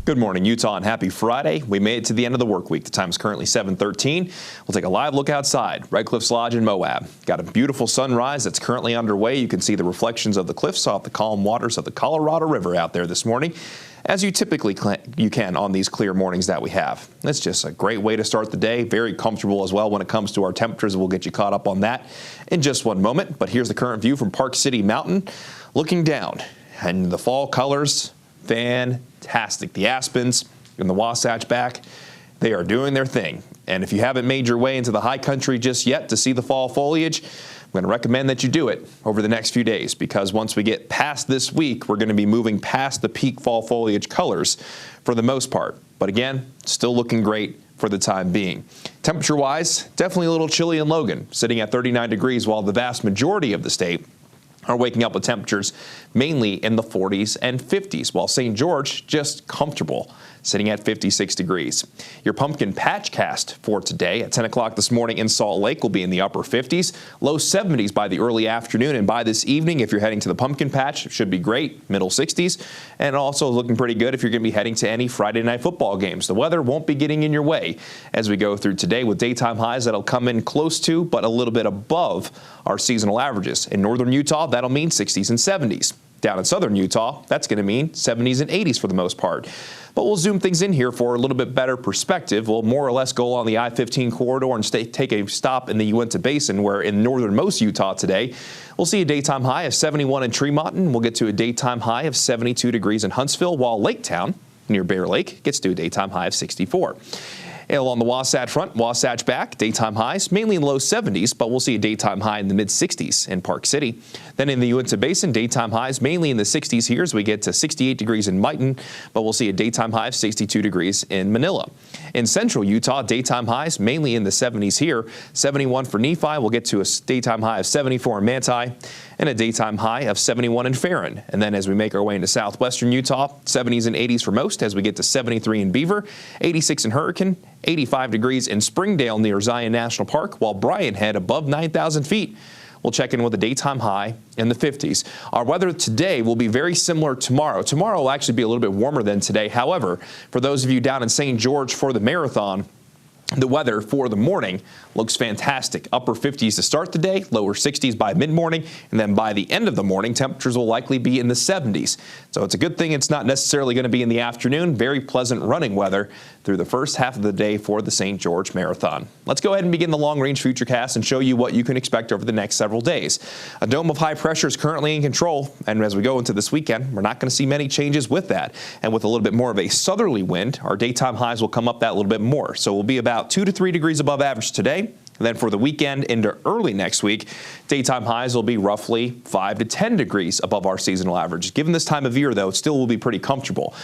Good morning, Utah, and happy Friday. We made it to the end of the work week. The time is currently 7:13. We'll take a live look outside. Red Cliffs Lodge in Moab. Got a beautiful sunrise that's currently underway. You can see the reflections of the cliffs off the calm waters of the Colorado River out there this morning, as you typically can on these clear mornings that we have. It's just a great way to start the day. Very comfortable as well when it comes to our temperatures. We'll get you caught up on that in just one moment. But here's the current view from Park City Mountain. Looking down, and the fall colors, fantastic. The aspens and the Wasatch back, they are doing their thing. And if you haven't made your way into the high country just yet to see the fall foliage, I'm going to recommend that you do it over the next few days, because once we get past this week, we're going to be moving past the peak fall foliage colors for the most part. But again, still looking great for the time being. Temperature-wise, definitely a little chilly in Logan, sitting at 39 degrees, while the vast majority of the state are waking up with temperatures mainly in the 40s and 50s, while St. George just comfortable, sitting at 56 degrees. Your pumpkin patch cast for today at 10 o'clock this morning in Salt Lake will be in the upper 50s, low 70s by the early afternoon, and by this evening, if you're heading to the pumpkin patch, it should be great, middle 60s, and also looking pretty good if you're going to be heading to any Friday night football games. The weather won't be getting in your way as we go through today, with daytime highs that'll come in close to, but a little bit above our seasonal averages. In northern Utah, that'll mean 60s and 70s. Down in southern Utah, that's going to mean 70s and 80s for the most part. But we'll zoom things in here for a little bit better perspective. We'll more or less go on the I-15 corridor and take a stop in the Uinta Basin, where in northernmost Utah today, we'll see a daytime high of 71 in Tremont, and we'll get to a daytime high of 72 degrees in Huntsville, while Laketown, near Bear Lake, gets to a daytime high of 64. Along the Wasatch front, Wasatch back, daytime highs mainly in low 70s, but we'll see a daytime high in the mid-60s in Park City. Then in the Uinta Basin, daytime highs mainly in the 60s here as we get to 68 degrees in Mighton, but we'll see a daytime high of 62 degrees in Manila. In central Utah, daytime highs mainly in the 70s here, 71 for Nephi. We'll get to a daytime high of 74 in Manti, and a daytime high of 71 in Farron. And then as we make our way into southwestern Utah, 70s and 80s for most as we get to 73 in Beaver, 86 in Hurricane, 85 degrees in Springdale near Zion National Park, while Brian Head above 9,000 feet. We'll check in with a daytime high in the 50s. Our weather today will be very similar tomorrow. Tomorrow will actually be a little bit warmer than today. However, for those of you down in St. George for the marathon, the weather for the morning looks fantastic. Upper 50s to start the day, lower 60s by mid-morning, and then by the end of the morning, temperatures will likely be in the 70s. So it's a good thing it's not necessarily going to be in the afternoon. Very pleasant running weather through the first half of the day for the St. George Marathon. Let's go ahead and begin the long-range futurecast and show you what you can expect over the next several days. A dome of high pressure is currently in control, and as we go into this weekend, we're not going to see many changes with that. And with a little bit more of a southerly wind, our daytime highs will come up that little bit more. So we'll be about 2 to 3 degrees above average today. And then for the weekend into early next week, daytime highs will be roughly 5 to 10 degrees above our seasonal average. Given this time of year, though, it still will be pretty comfortable.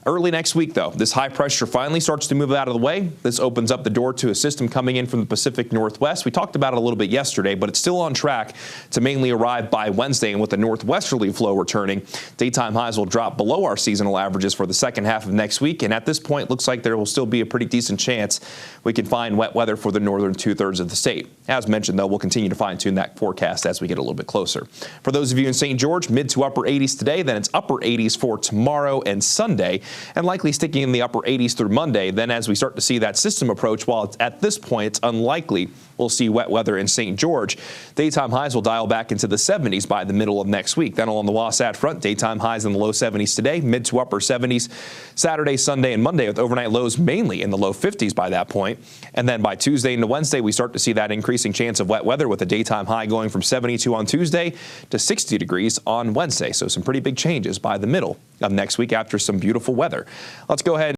Early next week, though, this high pressure finally starts to move out of the way. This opens up the door to a system coming in from the Pacific Northwest. We talked about it a little bit yesterday, but it's still on track to mainly arrive by Wednesday. And with the northwesterly flow returning, daytime highs will drop below our seasonal averages for the second half of next week. And at this point, it looks like there will still be a pretty decent chance we can find wet weather for the northern two-thirds of the state. As mentioned, though, we'll continue to fine-tune that forecast as we get a little bit closer. For those of you in St. George, mid to upper 80s today, then it's upper 80s for tomorrow and Sunday, and likely sticking in the upper 80s through Monday. Then as we start to see that system approach, while it's at this point it's unlikely we'll see wet weather in St. George, daytime highs will dial back into the 70s by the middle of next week. Then along the Wasatch front, daytime highs in the low 70s today, mid to upper 70s Saturday, Sunday, and Monday, with overnight lows mainly in the low 50s by that point. And then by Tuesday into Wednesday, we start to see that increasing chance of wet weather, with a daytime high going from 72 on Tuesday to 60 degrees on Wednesday. So some pretty big changes by the middle of next week after some beautiful weather. Let's go ahead.